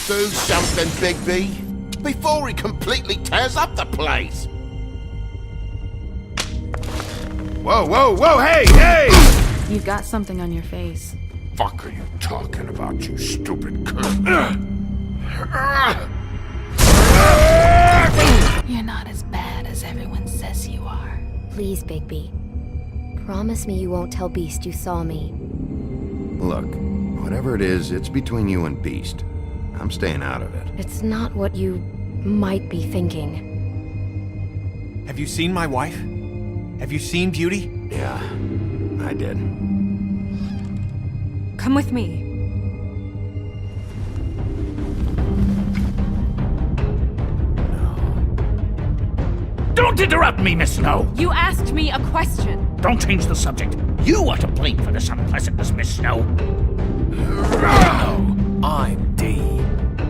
Do something, Bigby, before he completely tears up the place. Whoa, whoa, whoa, hey, hey! You've got something on your face. Fuck are you talking about, you stupid cunt? You're not as bad as everyone says you are. Please, Bigby. Promise me you won't tell Beast you saw me. Look, whatever it is, it's between you and Beast. I'm staying out of it. It's not what you might be thinking. Have you seen my wife? Have you seen Beauty? Yeah, I did. Come with me. Don't interrupt me, Miss Snow! You asked me a question. Don't change the subject. You are to blame for this unpleasantness, Miss Snow. I'm D.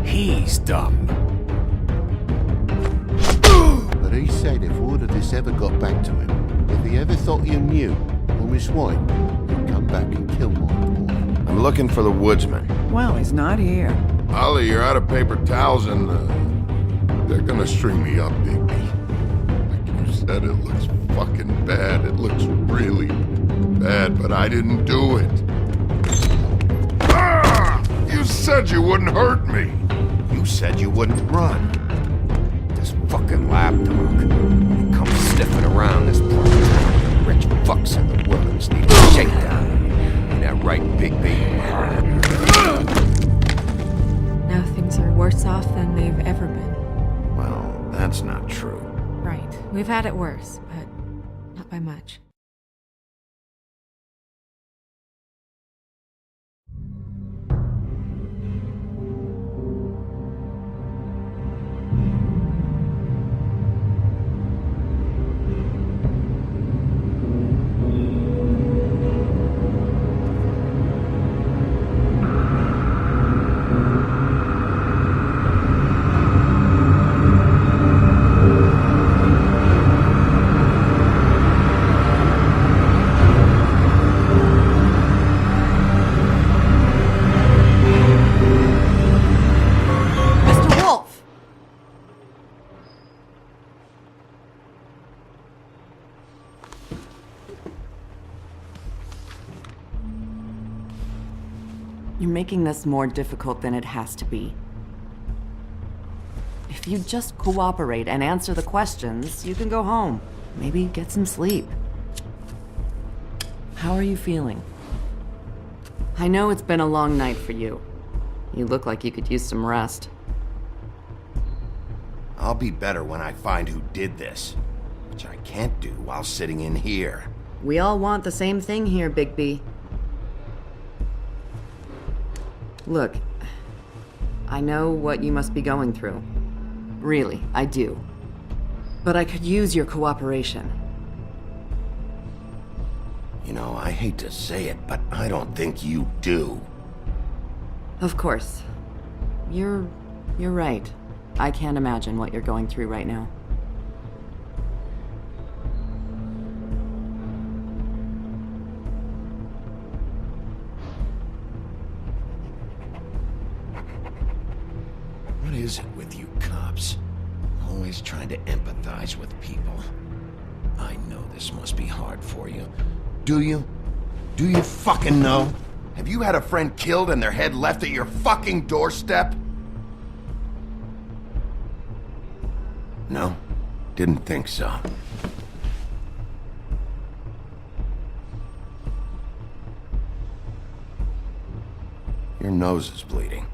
He's dumb. But he said if word of this ever got back to him, if he ever thought you knew, or Miss White, he'd come back and kill my boy. I'm looking for the woodsman. Well, he's not here. Ollie, you're out of paper towels and they're gonna string me up, Bigby. Like you said, it looks fucking bad. It looks really bad, but I didn't do it. Ah! You said you wouldn't hurt me. You said you wouldn't run. This fucking lapdog. He comes sniffing around this place. Rich fucks in the woods need a shakedown. Ain't that right, Bigby? Now things are worse off than they've ever been. Well, that's not true. Right. We've had it worse, but not by much. Mr. Wolf! You're making this more difficult than it has to be. If you just cooperate and answer the questions, you can go home. Maybe get some sleep. How are you feeling? I know it's been a long night for you. You look like you could use some rest. I'll be better when I find who did this, which I can't do while sitting in here. We all want the same thing here, Bigby. Look, I know what you must be going through. Really, I do. But I could use your cooperation. You know, I hate to say it, but I don't think you do. Of course. You're right. I can't imagine what you're going through right now. What is it with you cops? Always trying to empathize with people. I know this must be hard for you. Do you? Do you fucking know? Have you had a friend killed and their head left at your fucking doorstep? No? Didn't think so. Your nose is bleeding.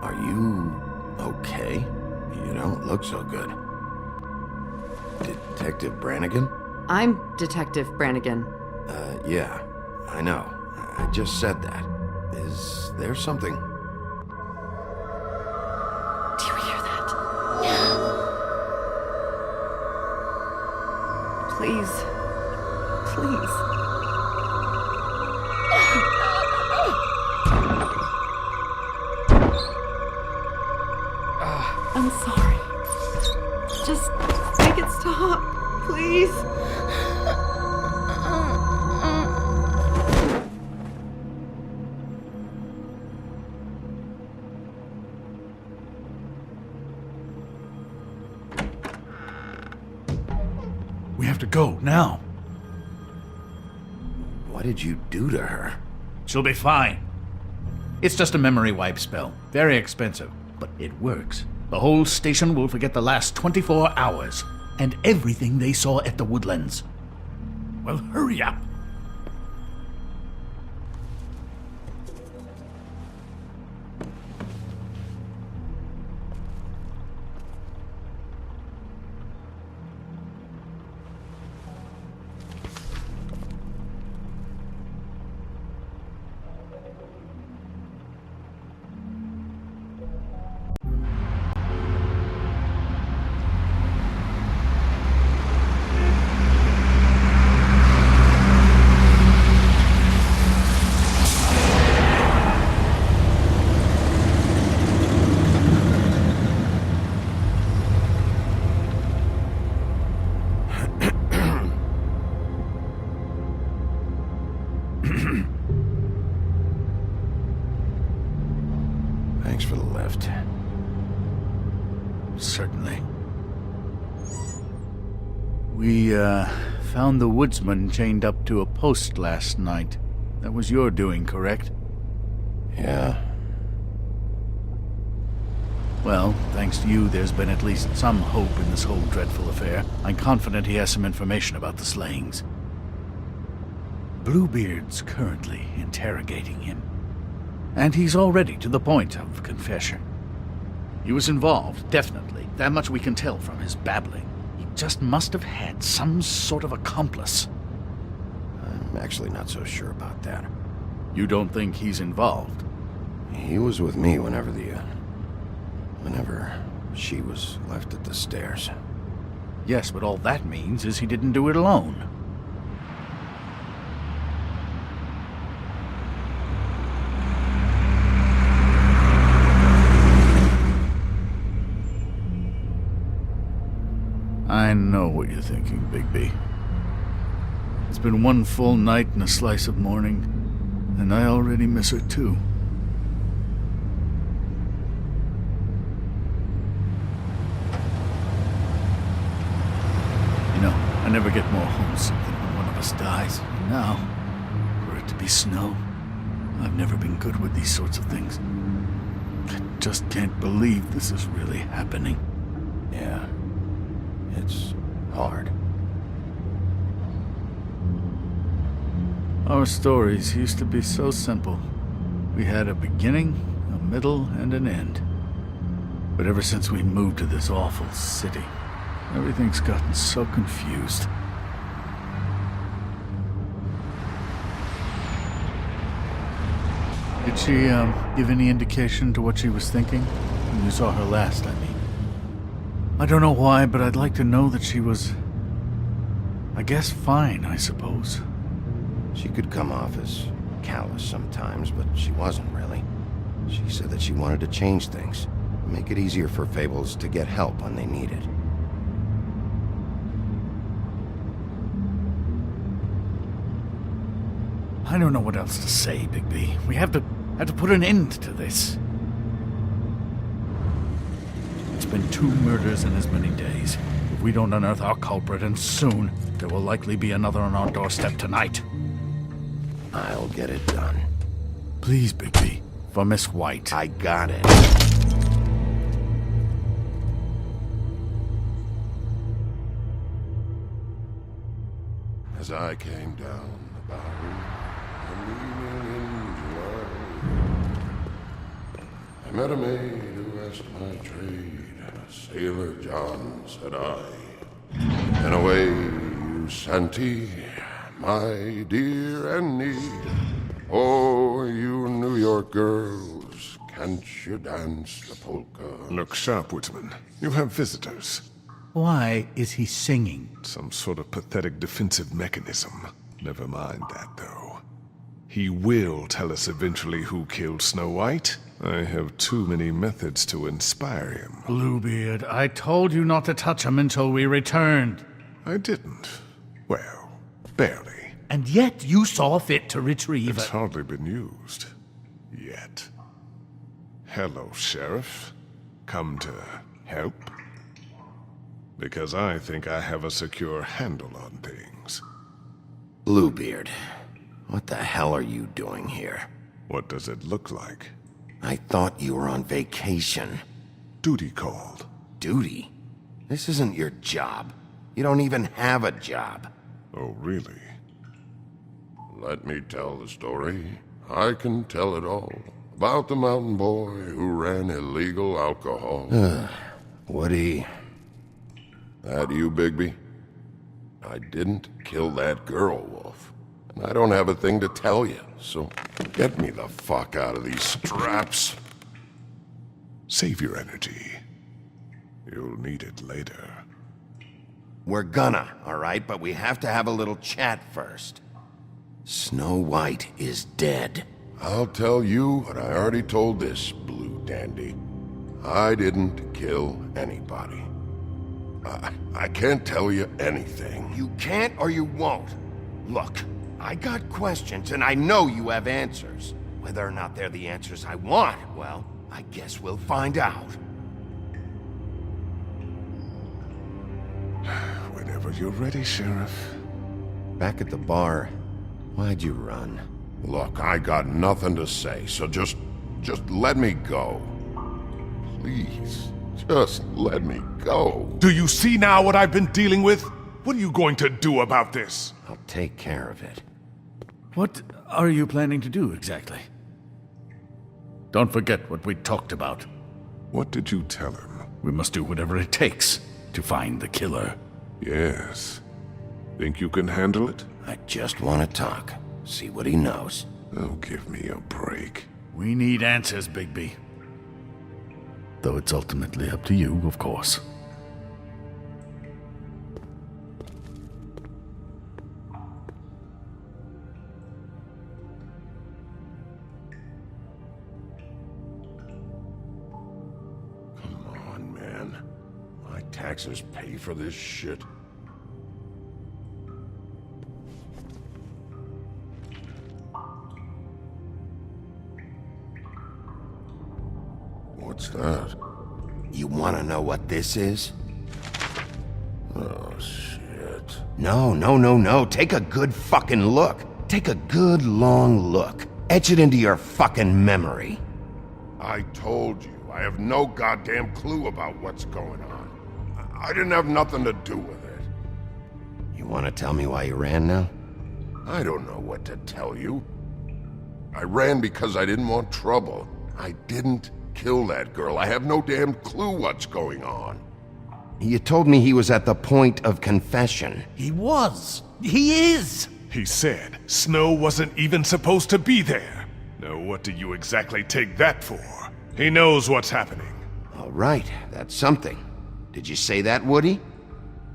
Are you okay? You don't look so good. Detective Brannigan? I'm Detective Brannigan. Yeah, I know. I just said that. Is there something? Do you hear that? Please. Please. I'm sorry. Just make it stop. Please. We have to go, now. What did you do to her? She'll be fine. It's just a memory wipe spell. Very expensive, but it works. The whole station will forget the last 24 hours, and everything they saw at the Woodlands. Well, hurry up. Thanks for the lift. Certainly. We, found the woodsman chained up to a post last night. That was your doing, correct? Yeah. Well, thanks to you, there's been at least some hope in this whole dreadful affair. I'm confident he has some information about the slayings. Bluebeard's currently interrogating him. And he's already to the point of confession. He was involved, definitely. That much we can tell from his babbling. He just must have had some sort of accomplice. I'm actually not so sure about that. You don't think he's involved? He was with me whenever she was left at the stairs. Yes, but all that means is he didn't do it alone. I know what you're thinking, Bigby. It's been one full night and a slice of morning, and I already miss her too. You know, I never get more homesick than when one of us dies. And now, for it to be snow, I've never been good with these sorts of things. I just can't believe this is really happening. Yeah. It's hard. Our stories used to be so simple. We had a beginning, a middle, and an end. But ever since we moved to this awful city, everything's gotten so confused. Did she, give any indication to what she was thinking? When you saw her last, I mean. I don't know why, but I'd like to know that she was, I guess, fine, I suppose. She could come off as callous sometimes, but she wasn't really. She said that she wanted to change things, make it easier for Fables to get help when they need it. I don't know what else to say, Bigby. We have to put an end to this. It's been 2 murders in as many days. If we don't unearth our culprit, and soon, there will likely be another on our doorstep tonight. I'll get it done. Please, Bigby. For Miss White. I got it. As I came down the Bowery, leaning in July, I met a maid who asked my trade. Sailor John, said I. And away you Santy, my dear Annie. Oh, you New York girls, can't you dance the polka? Look sharp, Woodsman. You have visitors. Why is he singing? Some sort of pathetic defensive mechanism. Never mind that, though. He will tell us eventually who killed Snow White. I have too many methods to inspire him. Bluebeard, I told you not to touch him until we returned. I didn't. Well, barely. And yet you saw fit to retrieve It's hardly been used. Yet. Hello, Sheriff. Come to help? Because I think I have a secure handle on things. Bluebeard, what the hell are you doing here? What does it look like? I thought you were on vacation. Duty called. Duty? This isn't your job. You don't even have a job. Oh, really? Let me tell the story. I can tell it all. About the mountain boy who ran illegal alcohol. Woody. That you, Bigby? I didn't kill that girl, Wolf. And I don't have a thing to tell you, so get me the fuck out of these straps. Save your energy. You'll need it later. We're gonna, all right? But we have to have a little chat first. Snow White is dead. I'll tell you what I already told this blue dandy. I didn't kill anybody. I can't tell you anything. You can't or you won't. Look, I got questions and I know you have answers. Whether or not they're the answers I want, well, I guess we'll find out. Whenever you're ready, Sheriff. Back at the bar, why'd you run? Look, I got nothing to say, so just let me go. Please, just let me go. Do you see now what I've been dealing with? What are you going to do about this? I'll take care of it. What are you planning to do exactly? Don't forget what we talked about. What did you tell him? We must do whatever it takes to find the killer. Yes. Think you can handle it? I just want to talk. See what he knows. Oh, give me a break. We need answers, Bigby. Though it's ultimately up to you, of course. Come on, man. My taxes pay for this shit. What's that? You want to know what this is? Oh, shit. No. Take a good fucking look. Take a good long look. Etch it into your fucking memory. I told you, I have no goddamn clue about what's going on. I didn't have nothing to do with it. You want to tell me why you ran now? I don't know what to tell you. I ran because I didn't want trouble. I didn't kill that girl. I have no damn clue what's going on. You told me he was at the point of confession. He was. He is. He said Snow wasn't even supposed to be there. Now what do you exactly take that for? He knows what's happening. All right, that's something. Did you say that, Woody?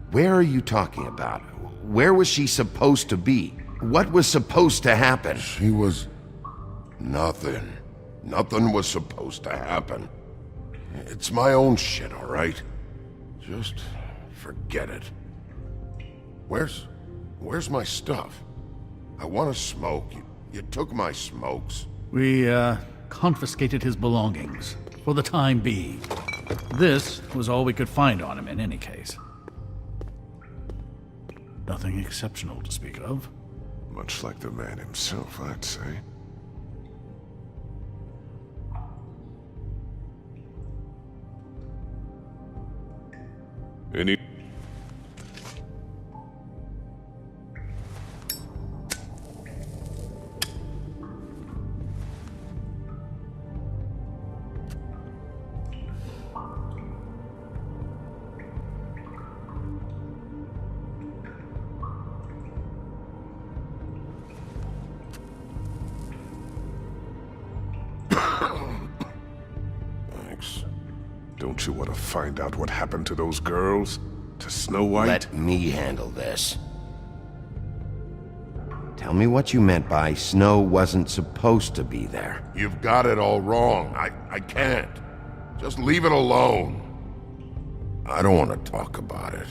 Where are you talking about? Where was she supposed to be? What was supposed to happen? She was... nothing. Nothing was supposed to happen. It's my own shit, all right? Just forget it. Where's my stuff? I want to smoke. You took my smokes. We, confiscated his belongings, for the time being. This was all we could find on him in any case. Nothing exceptional to speak of. Much like the man himself, I'd say. Any... Thanks. Don't you want to find out what happened to those girls? To Snow White? Let me handle this. Tell me what you meant by Snow wasn't supposed to be there. You've got it all wrong. I can't. Just leave it alone. I don't want to talk about it.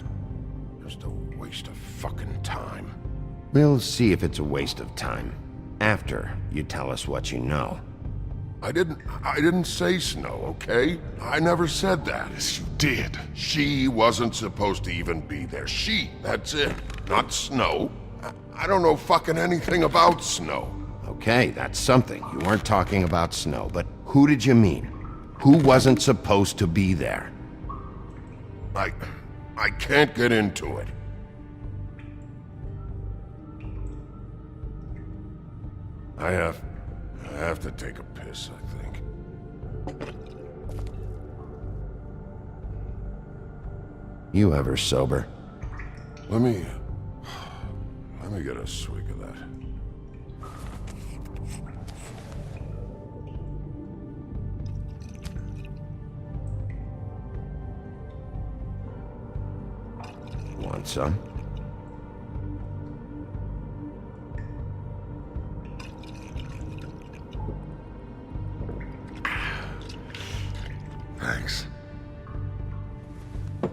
Just a waste of fucking time. We'll see if it's a waste of time. After you tell us what you know. I didn't say Snow, okay? I never said that. Yes, you did. She wasn't supposed to even be there. That's it. Not Snow. I don't know fucking anything about Snow. Okay, that's something. You weren't talking about Snow, but who did you mean? Who wasn't supposed to be there? I can't get into it. I have to take a piss, I think. You ever sober? Let me get a swig of that. Want some? Thanks. I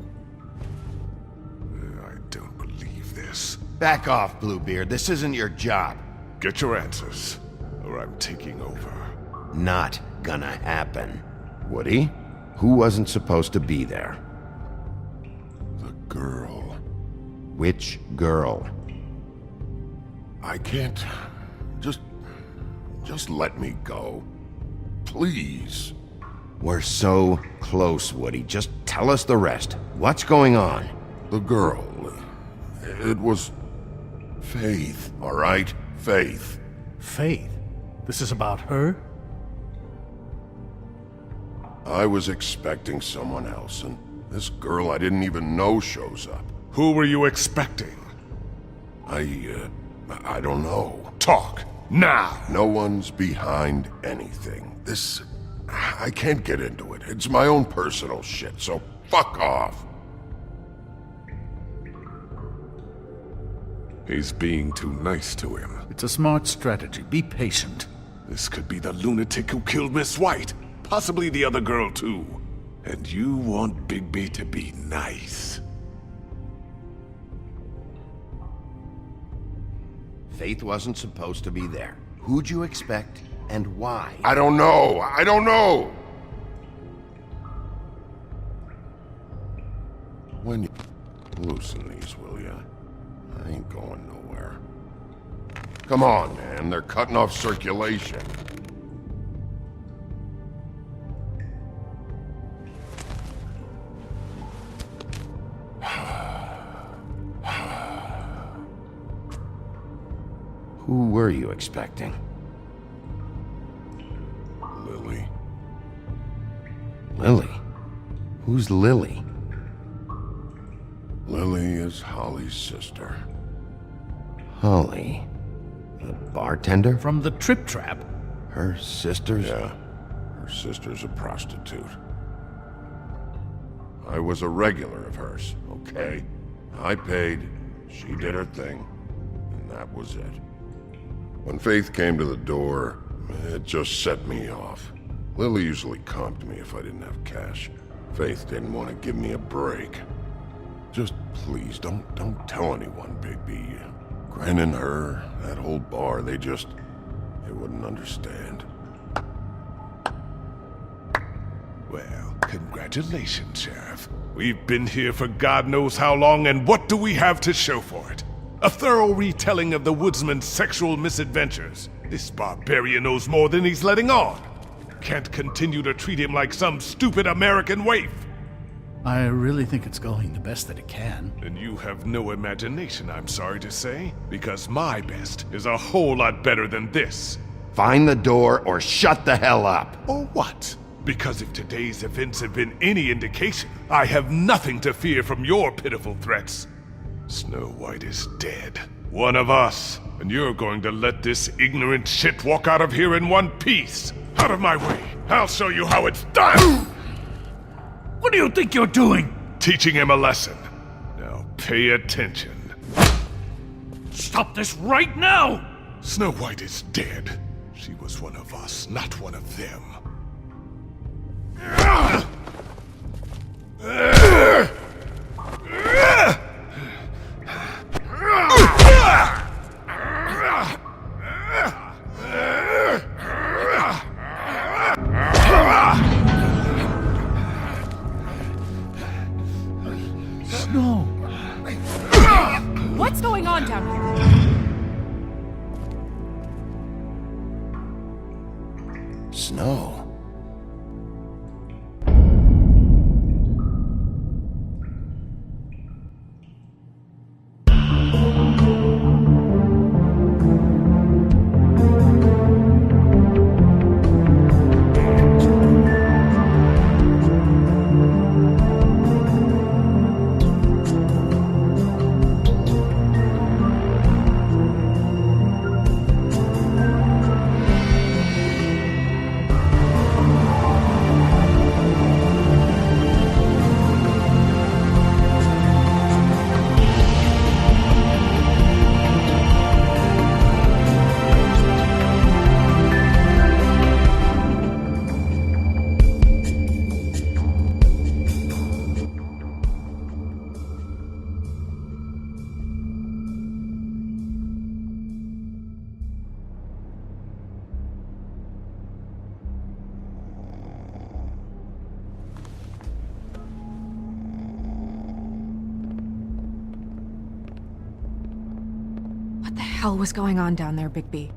don't believe this. Back off, Bluebeard. This isn't your job. Get your answers, or I'm taking over. Not gonna happen. Woody? Who wasn't supposed to be there? The girl. Which girl? I can't... Just let me go. Please. We're so close, Woody. Just tell us the rest. What's going on? The girl. It was... Faith, all right? Faith. Faith? This is about her? I was expecting someone else, and this girl I didn't even know shows up. Who were you expecting? I don't know. Talk, now! No one's behind anything. I can't get into it. It's my own personal shit, so fuck off. He's being too nice to him. It's a smart strategy. Be patient. This could be the lunatic who killed Miss White. Possibly the other girl, too. And you want Bigby to be nice. Faith wasn't supposed to be there. Who'd you expect, and why? I don't know. I don't know. When you... Loosen these, will ya? I ain't going nowhere. Come on, man. They're cutting off circulation. Who were you expecting? Lily. Lily? Who's Lily? Lily is Holly's sister. Holly? The bartender? From the Trip Trap? Her sister's? Yeah. Her sister's a prostitute. I was a regular of hers, okay? I paid, she did her thing, and that was it. When Faith came to the door, it just set me off. Lily usually comped me if I didn't have cash. Faith didn't want to give me a break. Just please, don't tell anyone, Bigby. Gren and her, that whole bar, they wouldn't understand. Well, congratulations, Sheriff. We've been here for God knows how long, and what do we have to show for it? A thorough retelling of the woodsman's sexual misadventures. This barbarian knows more than he's letting on. Can't continue to treat him like some stupid American waif. I really think it's going the best that it can. And you have no imagination, I'm sorry to say, because my best is a whole lot better than this. Find the door or shut the hell up. Or what? Because if today's events have been any indication, I have nothing to fear from your pitiful threats. Snow White is dead. One of us. And you're going to let this ignorant shit walk out of here in one piece. Out of my way. I'll show you how it's done! What do you think you're doing? Teaching him a lesson. Now pay attention. Stop this right now! Snow White is dead. She was one of us, not one of them. What's going on down here? Snow. What the hell was going on down there, Bigby?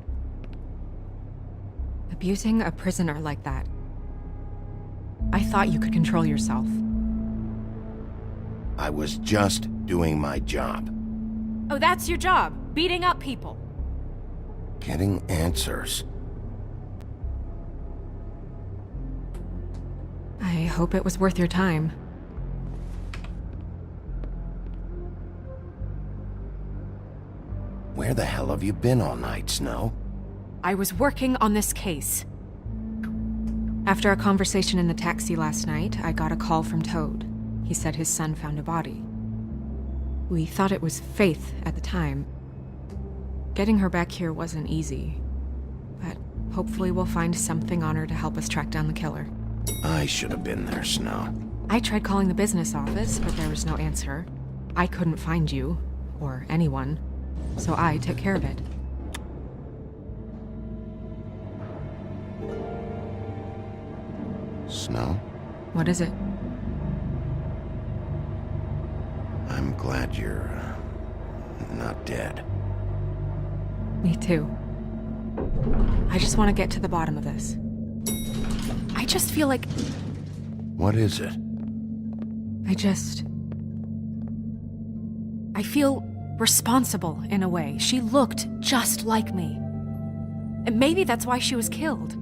Abusing a prisoner like that. I thought you could control yourself. I was just doing my job. Oh, that's your job, beating up people. Getting answers. I hope it was worth your time. Where the hell have you been all night, Snow? I was working on this case. After a conversation in the taxi last night, I got a call from Toad. He said his son found a body. We thought it was Faith at the time. Getting her back here wasn't easy, but hopefully we'll find something on her to help us track down the killer. I should have been there, Snow. I tried calling the business office, but there was no answer. I couldn't find you, or anyone, so I took care of it. Snow? What is it? I'm glad you're not dead. Me too. I just want to get to the bottom of this. I just feel like What is it? I feel responsible in a way. She looked just like me. And maybe that's why she was killed.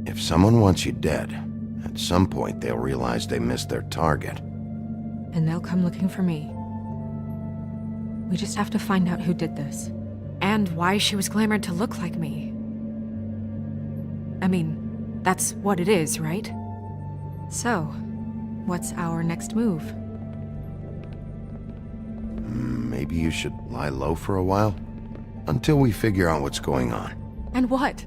If someone wants you dead, at some point they'll realize they missed their target. And they'll come looking for me. We just have to find out who did this. And why she was glamored to look like me. I mean, that's what it is, right? So, what's our next move? Maybe you should lie low for a while? Until we figure out what's going on. And what?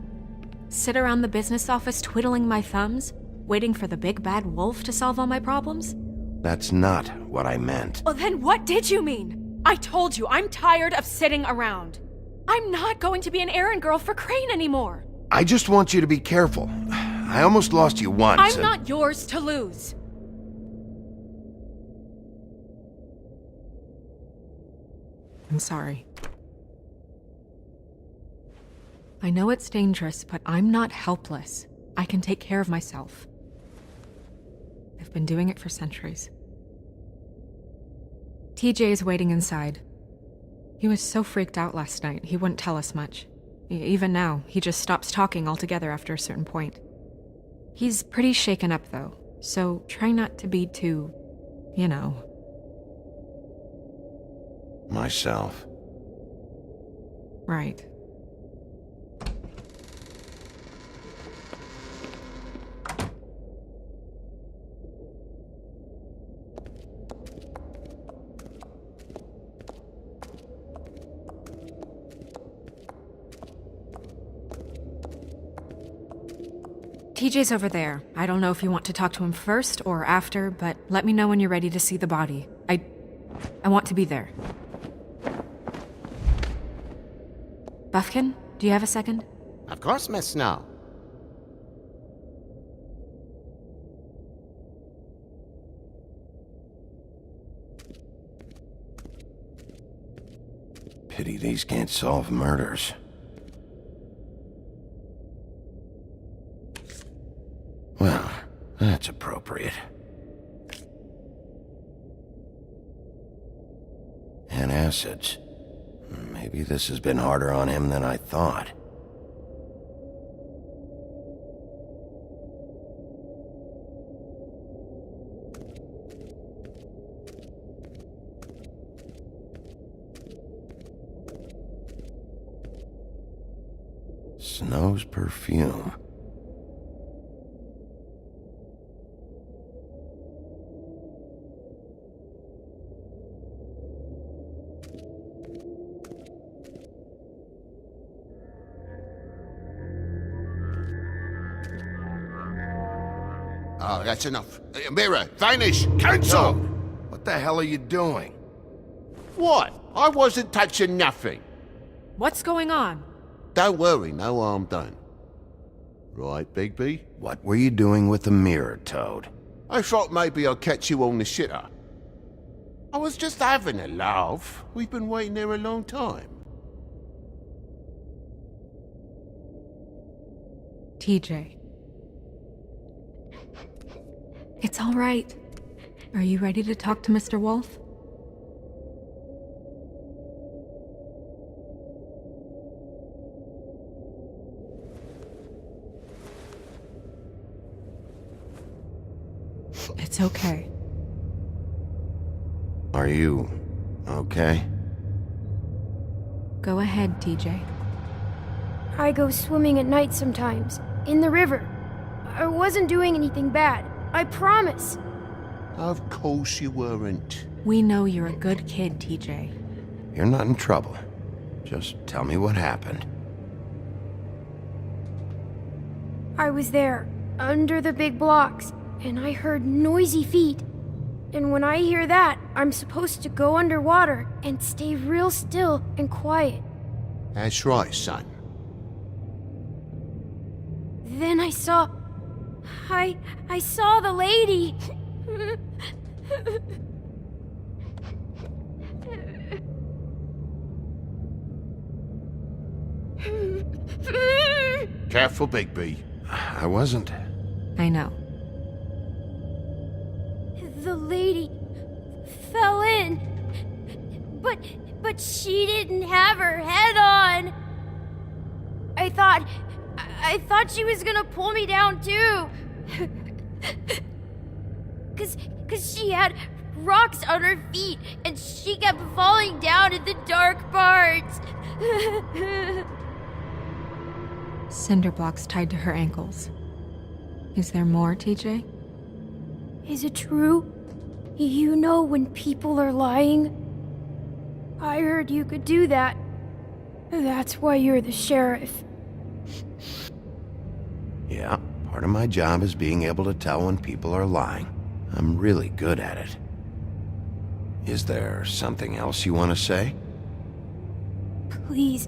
Sit around the business office twiddling my thumbs, waiting for the big bad wolf to solve all my problems? That's not what I meant. Well, then what did you mean? I told you, I'm tired of sitting around. I'm not going to be an errand girl for Crane anymore. I just want you to be careful. I almost lost you once. I'm not yours to lose. I'm sorry. I know it's dangerous, but I'm not helpless. I can take care of myself. I've been doing it for centuries. TJ is waiting inside. He was so freaked out last night, he wouldn't tell us much. Even now, he just stops talking altogether after a certain point. He's pretty shaken up, though, so try not to be too, you know. Myself. Right. TJ's over there. I don't know if you want to talk to him first or after, but let me know when you're ready to see the body. I want to be there. Buffkin, do you have a second? Of course, Miss Snow. Pity these can't solve murders. Well, that's appropriate. Antacids. Maybe this has been harder on him than I thought. Snow's perfume. Oh, that's enough. Mirror, vanish, cancel! What the hell are you doing? What? I wasn't touching nothing. What's going on? Don't worry, no harm done. Right, Bigby? What were you doing with the mirror, Toad? I thought maybe I'd catch you on the shitter. I was just having a laugh. We've been waiting there a long time. TJ. It's all right. Are you ready to talk to Mr. Wolf? It's okay. Are you okay? Go ahead, TJ. I go swimming at night sometimes, in the river. I wasn't doing anything bad, I promise. Of course you weren't. We know you're a good kid, TJ. You're not in trouble. Just tell me what happened. I was there, under the big blocks, and I heard noisy feet. And when I hear that, I'm supposed to go underwater and stay real still and quiet. That's right, son. Then I saw the lady. Careful, Bigby. I wasn't. I know. The lady fell in. But she didn't have her head on. I thought she was gonna pull me down too. Cause she had rocks on her feet and she kept falling down in the dark parts. Cinder blocks tied to her ankles. Is there more, TJ? Is it true? You know when people are lying? I heard you could do that. That's why you're the sheriff. Yeah, part of my job is being able to tell when people are lying. I'm really good at it. Is there something else you want to say? Please,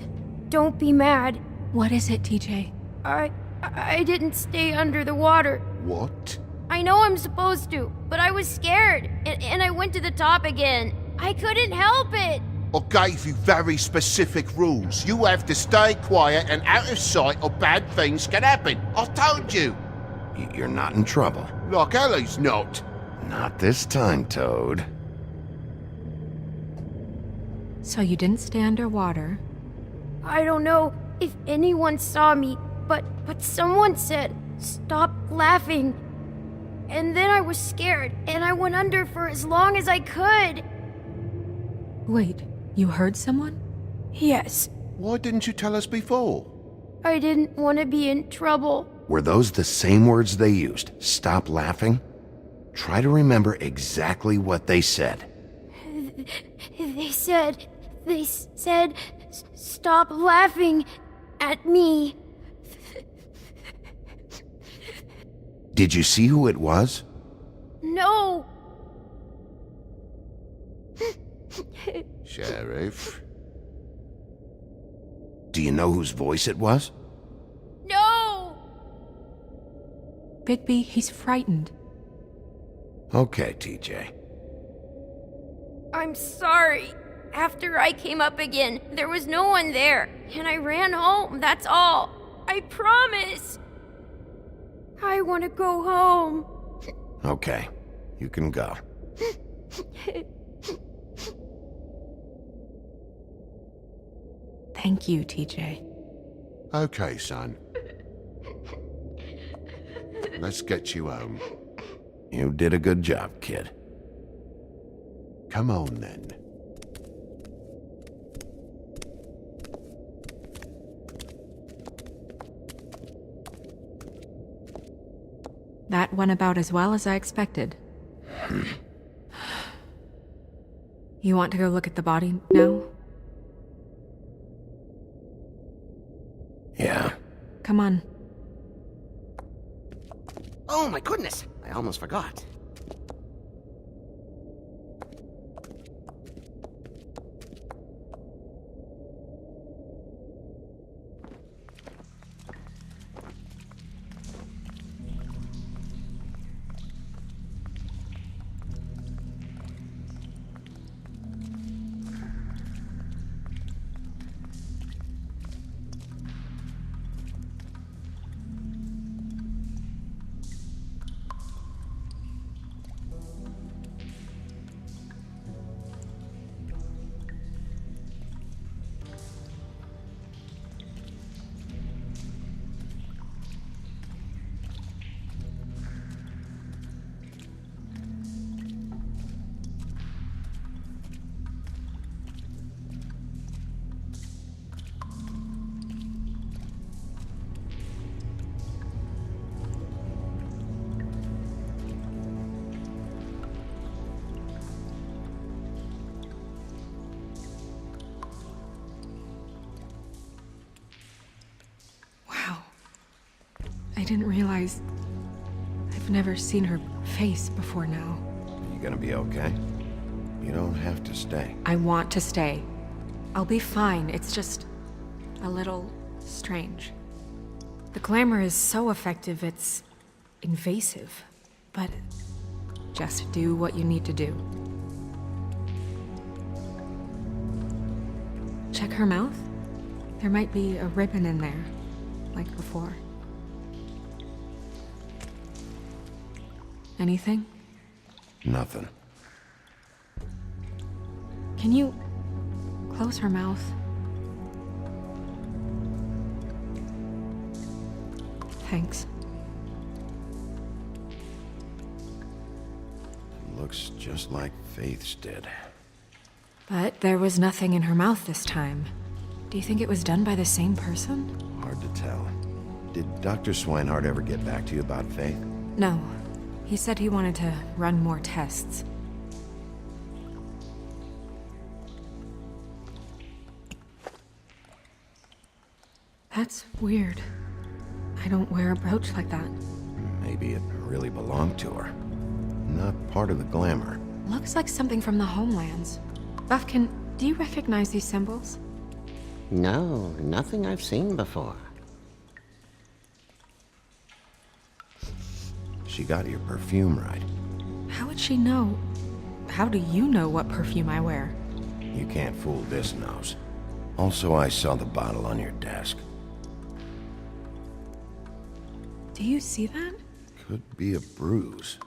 don't be mad. What is it, TJ? I didn't stay under the water. What? I know I'm supposed to, but I was scared, and I went to the top again. I couldn't help it. I gave you very specific rules. You have to stay quiet and out of sight or bad things can happen. I told you. You're not in trouble. Like Ellie's not. Not this time, Toad. So you didn't stay underwater. I don't know if anyone saw me, but someone said, "Stop laughing." And then I was scared, and I went under for as long as I could. Wait, you heard someone? Yes. Why didn't you tell us before? I didn't want to be in trouble. Were those the same words they used? Stop laughing? Try to remember exactly what they said. They said, "Stop laughing at me." Did you see who it was? No. Sheriff? Do you know whose voice it was? No. Bigby, he's frightened. Okay, TJ. I'm sorry. After I came up again, there was no one there, and I ran home, that's all. I promise. I want to go home. Okay, you can go. Thank you, TJ. Okay, son. Let's get you home. You did a good job, kid. Come on, then. That went about as well as I expected. You want to go look at the body now? Yeah. Come on. Oh my goodness, I almost forgot. I didn't realize... I've never seen her face before now. You gonna be okay? You don't have to stay. I want to stay. I'll be fine, it's just... a little... strange. The glamour is so effective, it's... invasive. But... just do what you need to do. Check her mouth? There might be a ribbon in there, like before. Anything? Nothing. Can you close her mouth? Thanks. Looks just like Faith's did. But there was nothing in her mouth this time. Do you think it was done by the same person? Hard to tell. Did Dr. Swinehart ever get back to you about Faith? No. He said he wanted to run more tests. That's weird. I don't wear a brooch like that. Maybe it really belonged to her. Not part of the glamour. Looks like something from the homelands. Buffkin, do you recognize these symbols? No, nothing I've seen before. She got your perfume right. How would she know? How do you know what perfume I wear? You can't fool this nose. Also, I saw the bottle on your desk. Do you see that? Could be a bruise.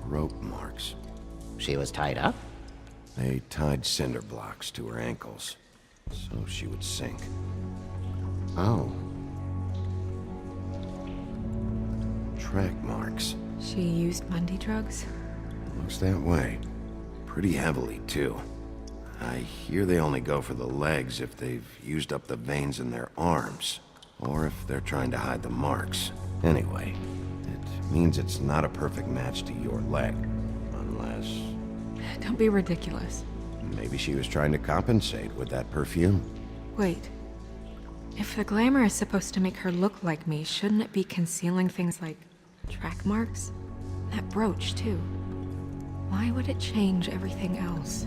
Rope marks. She was tied up? They tied cinder blocks to her ankles, so she would sink. Oh. Track marks. She used Mundy drugs? Looks that way. Pretty heavily, too. I hear they only go for the legs if they've used up the veins in their arms, or if they're trying to hide the marks. Anyway, it means it's not a perfect match to your leg, unless... Don't be ridiculous. Maybe she was trying to compensate with that perfume. Wait. If the glamour is supposed to make her look like me, shouldn't it be concealing things like track marks? That brooch, too. Why would it change everything else?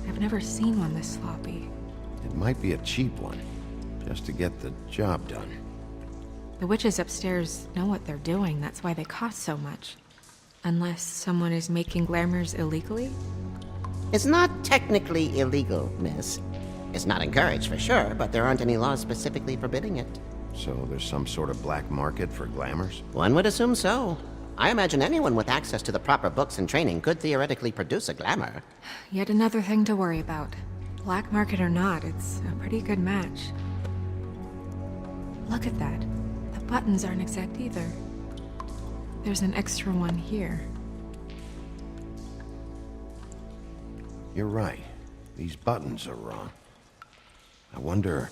I've never seen one this sloppy. It might be a cheap one, just to get the job done. The witches upstairs know what they're doing, that's why they cost so much. Unless someone is making glamours illegally? It's not technically illegal, miss. It's not encouraged for sure, but there aren't any laws specifically forbidding it. So there's some sort of black market for glamours? One would assume so. I imagine anyone with access to the proper books and training could theoretically produce a glamour. Yet another thing to worry about. Black market or not, it's a pretty good match. Look at that. The buttons aren't exact either. There's an extra one here. You're right. These buttons are wrong. I wonder...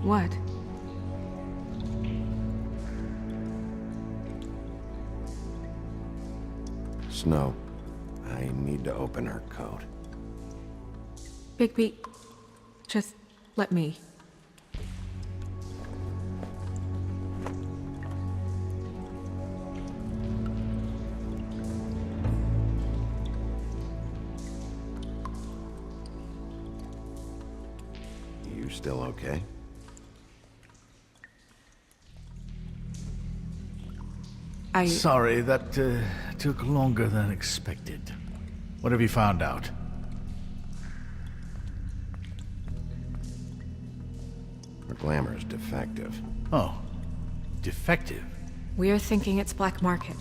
What? Snow, I need to open her coat. Bigby, just let me. You still okay? Sorry, that took longer than expected. What have you found out? Her glamour is defective. Oh, defective? We're thinking it's black market.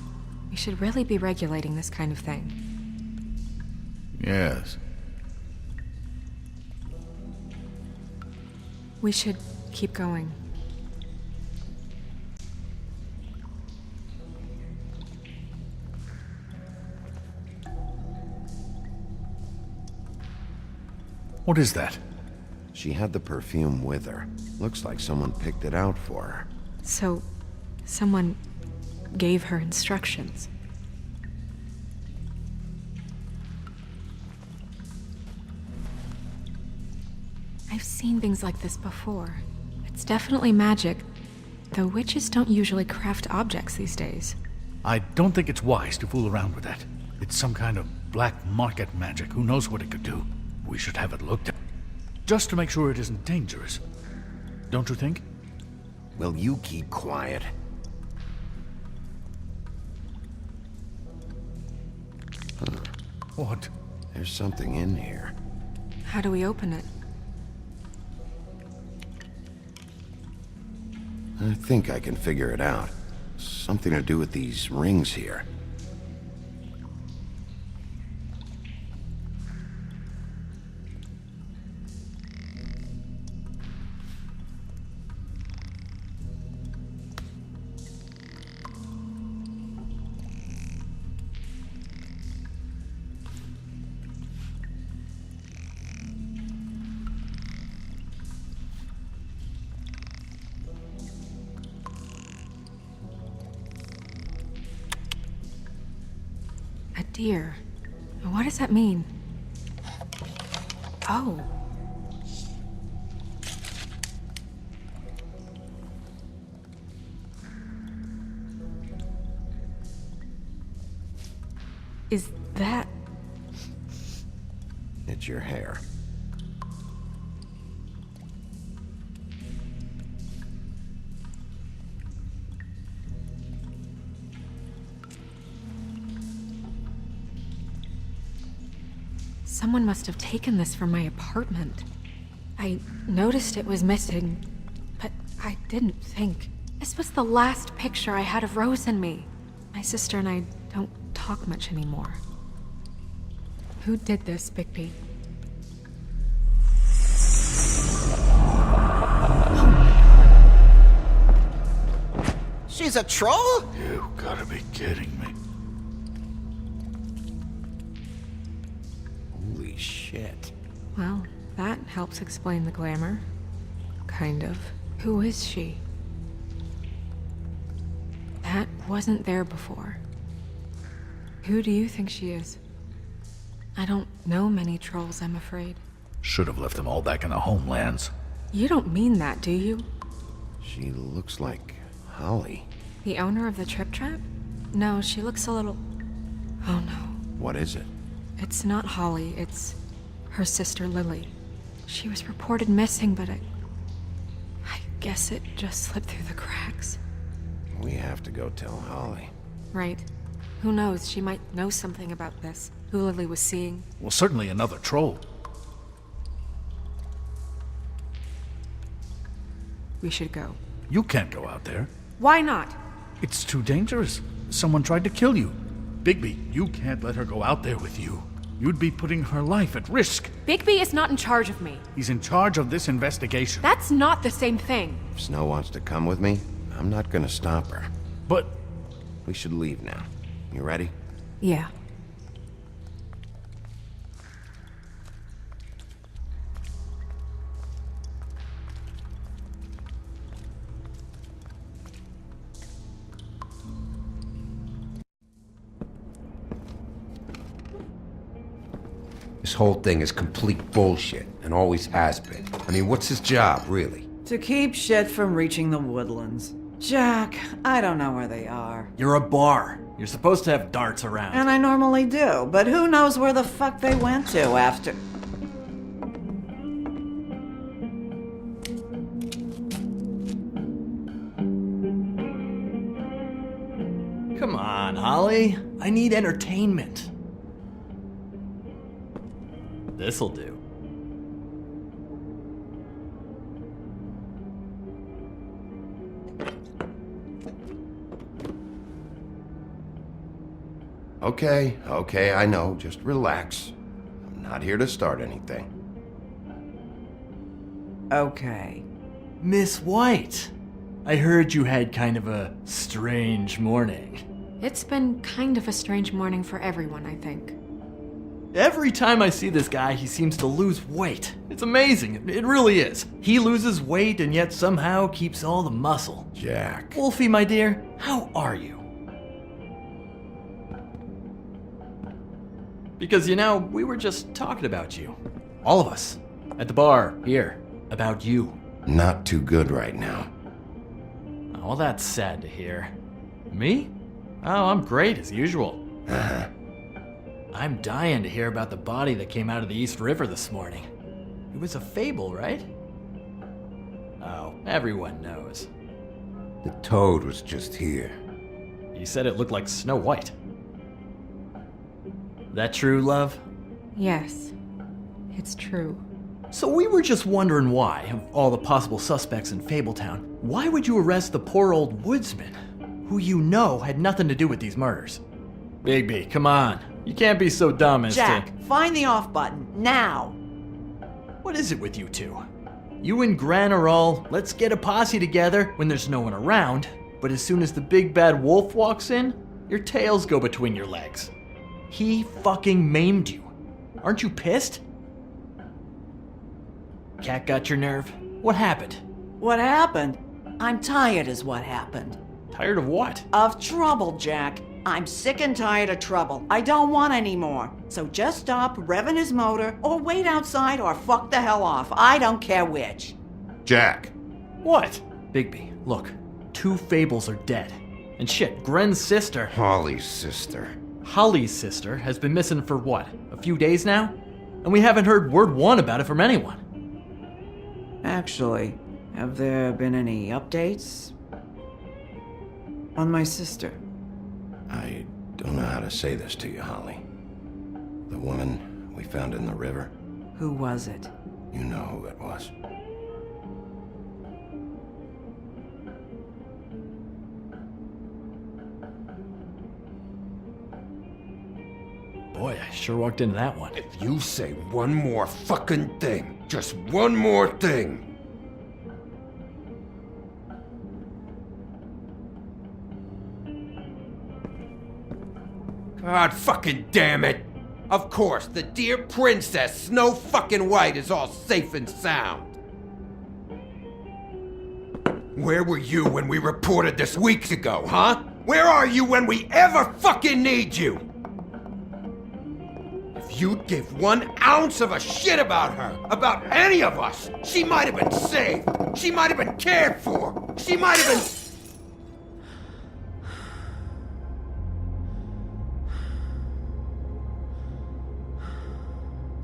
We should really be regulating this kind of thing. Yes. We should keep going. What is that? She had the perfume with her. Looks like someone picked it out for her. So, someone gave her instructions. I've seen things like this before. It's definitely magic, though witches don't usually craft objects these days. I don't think it's wise to fool around with that. It's some kind of black market magic. Who knows what it could do? We should have it looked at. Just to make sure it isn't dangerous. Don't you think? Will you keep quiet? What? There's something in here. How do we open it? I think I can figure it out. Something to do with these rings here. A deer. What does that mean? Oh. Is that... It's your hair. Someone must have taken this from my apartment. I noticed it was missing, but I didn't think. This was the last picture I had of Rose and me. My sister and I don't talk much anymore. Who did this, Bigby? She's a troll? You gotta be kidding me. Holy shit. Well, that helps explain the glamour. Kind of. Who is she? That wasn't there before. Who do you think she is? I don't know many trolls, I'm afraid. Should have left them all back in the homelands. You don't mean that, do you? She looks like Holly. The owner of the Trip Trap? No, she looks a little... Oh no. What is it? It's not Holly, it's Her sister, Lily. She was reported missing, but I guess it just slipped through the cracks. We have to go tell Holly. Right. Who knows? She might know something about this. Who Lily was seeing. Well, certainly another troll. We should go. You can't go out there. Why not? It's too dangerous. Someone tried to kill you. Bigby, you can't let her go out there with you. You'd be putting her life at risk. Bigby is not in charge of me. He's in charge of this investigation. That's not the same thing. If Snow wants to come with me, I'm not gonna stop her. But we should leave now. You ready? Yeah. This whole thing is complete bullshit, and always has been. I mean, what's his job, really? To keep shit from reaching the woodlands. Jack, I don't know where they are. You're a bar. You're supposed to have darts around. And I normally do, but who knows where the fuck they went to after... Come on, Holly. I need entertainment. This'll do. Okay, I know. Just relax. I'm not here to start anything. Okay. Miss White, I heard you had kind of a strange morning. It's been kind of a strange morning for everyone, I think. Every time I see this guy, he seems to lose weight. It's amazing. It really is. He loses weight and yet somehow keeps all the muscle. Jack. Wolfie, my dear, how are you? Because, you know, we were just talking about you. All of us. At the bar, here. About you. Not too good right now. Oh, well, that's sad to hear. Me? Oh, I'm great, as usual. Uh-huh. I'm dying to hear about the body that came out of the East River this morning. It was a fable, right? Oh, everyone knows. The toad was just here. You said it looked like Snow White. That true, love? Yes, it's true. So we were just wondering why, of all the possible suspects in Fabletown, why would you arrest the poor old woodsman, who you know had nothing to do with these murders? Bigby, come on. You can't be so dumb as Jack, to... find the off button, now! What is it with you two? You and Gran are all, let's get a posse together when there's no one around, but as soon as the big bad wolf walks in, your tails go between your legs. He fucking maimed you. Aren't you pissed? Cat got your nerve? What happened? What happened? I'm tired is what happened. Tired of what? Of trouble, Jack. I'm sick and tired of trouble. I don't want any more. So just stop revving his motor, or wait outside, or fuck the hell off. I don't care which. Jack. What? Bigby, look. 2 fables are dead. And shit, Gren's sister... Holly's sister. Holly's sister has been missing for what, a few days now? And we haven't heard word one about it from anyone. Actually, have there been any updates? On my sister? I don't know how to say this to you, Holly. The woman we found in the river. Who was it? You know who it was. Boy, I sure walked into that one. If you say one more fucking thing, just one more thing. God fucking damn it! Of course, the dear princess Snow fucking White is all safe and sound. Where were you when we reported this weeks ago, huh? Where are you when we ever fucking need you? If you'd give 1 ounce of a shit about her, about any of us, she might have been saved. She might have been cared for. She might have been...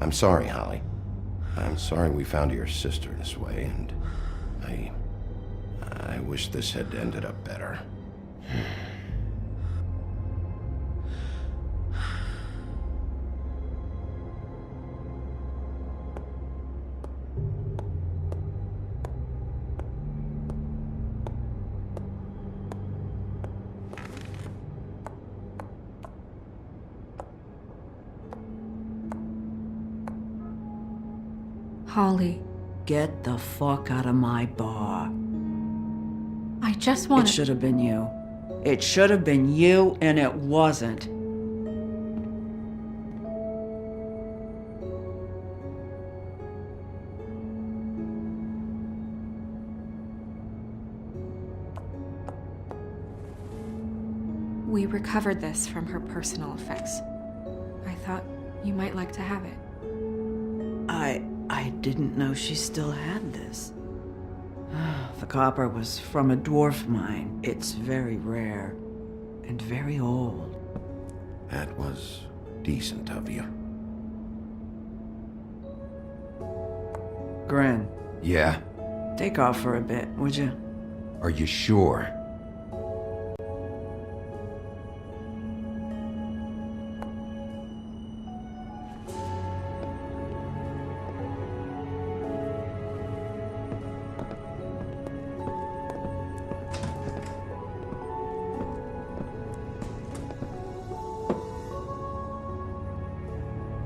I'm sorry, Holly. I'm sorry we found your sister this way, and I wish this had ended up better. Holly, Get the fuck out of my bar. I just want It to... should have been you. It should have been you, and it wasn't. We recovered this from her personal effects. I thought you might like to have it. I didn't know she still had this. The copper was from a dwarf mine. It's very rare and very old. That was decent of you. Gren, Yeah? take off for a bit, would you? Are you sure?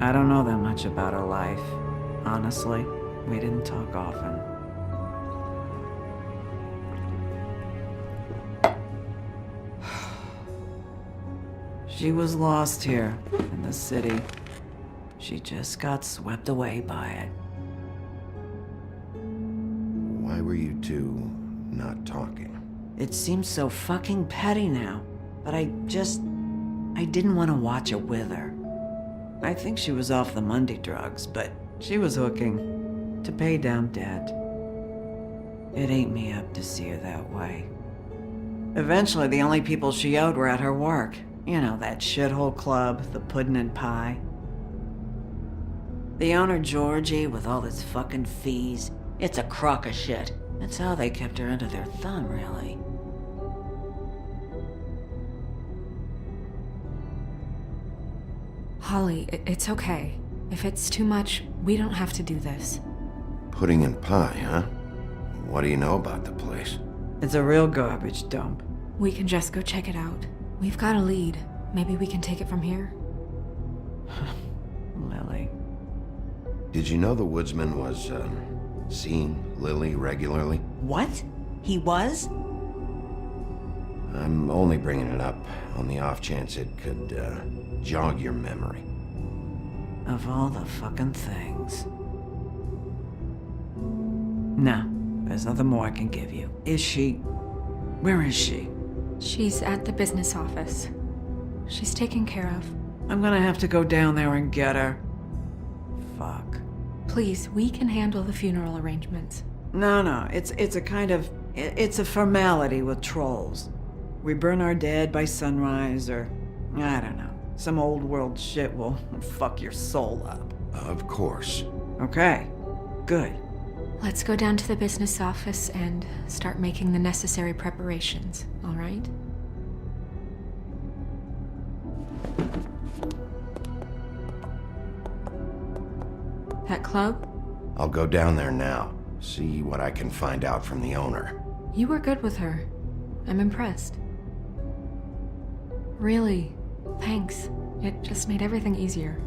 I don't know that much about her life. Honestly, we didn't talk often. She was lost here in the city. She just got swept away by it. Why were you two not talking? It seems so fucking petty now, but I didn't want to watch it with her. I think she was off the Monday drugs, but she was hooking to pay down debt. It ate me up to see her that way. Eventually, the only people she owed were at her work. You know, that shithole club, the Puddin' and Pie. The owner, Georgie, with all his fucking fees, it's a crock of shit. That's how they kept her under their thumb, really. Holly, it's okay. If it's too much, we don't have to do this. Pudding and pie, huh? What do you know about the place? It's a real garbage dump. We can just go check it out. We've got a lead. Maybe we can take it from here. Lily. Did you know the woodsman was, seeing Lily regularly? What? He was? I'm only bringing it up on the off chance it could, jog your memory. Of all the fucking things. No, there's nothing more I can give you. Is she... Where is she? She's at the business office. She's taken care of. I'm gonna have to go down there and get her. Fuck. Please, we can handle the funeral arrangements. No, it's a kind of... It's a formality with trolls. We burn our dead by sunrise, or... I don't know. Some old world shit will fuck your soul up. Of course. Okay, good. Let's go down to the business office and start making the necessary preparations, all right? That club? I'll go down there now. See what I can find out from the owner. You were good with her. I'm impressed. Really, thanks. It just made everything easier.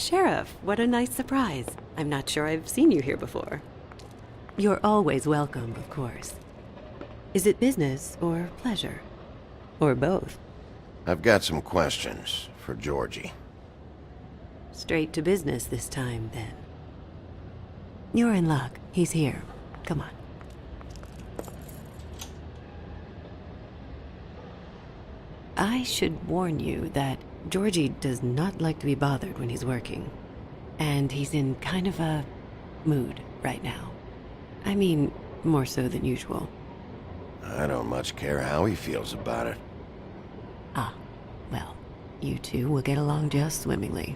Sheriff, what a nice surprise. I'm not sure I've seen you here before. You're always welcome, of course. Is it business or pleasure? Or both? I've got some questions for Georgie. Straight to business this time, then. You're in luck. He's here. Come on. I should warn you that Georgie does not like to be bothered when he's working. And he's in kind of a mood right now. I mean, more so than usual. I don't much care how he feels about it. Ah, well, you two will get along just swimmingly.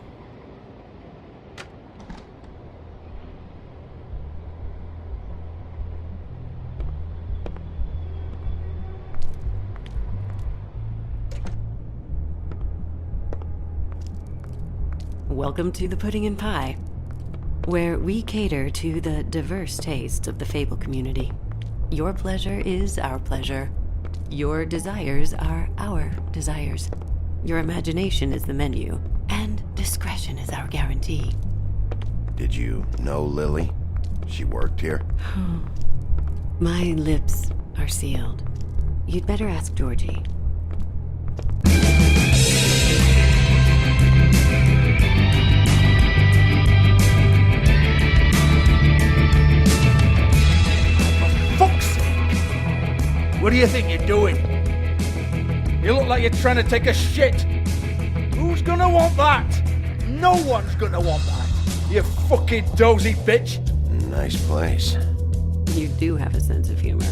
Welcome to the Pudding and Pie, where we cater to the diverse tastes of the Fable community. Your pleasure is our pleasure. Your desires are our desires. Your imagination is the menu, and discretion is our guarantee. Did you know Lily? She worked here? My lips are sealed. You'd better ask Georgie. What do you think you're doing? You look like you're trying to take a shit. Who's gonna want that? No one's gonna want that. You fucking dozy bitch. Nice place. You do have a sense of humor.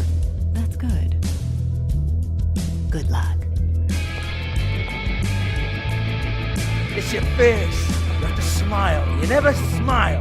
That's good. Good luck. It's your face. You have to smile. You never smile.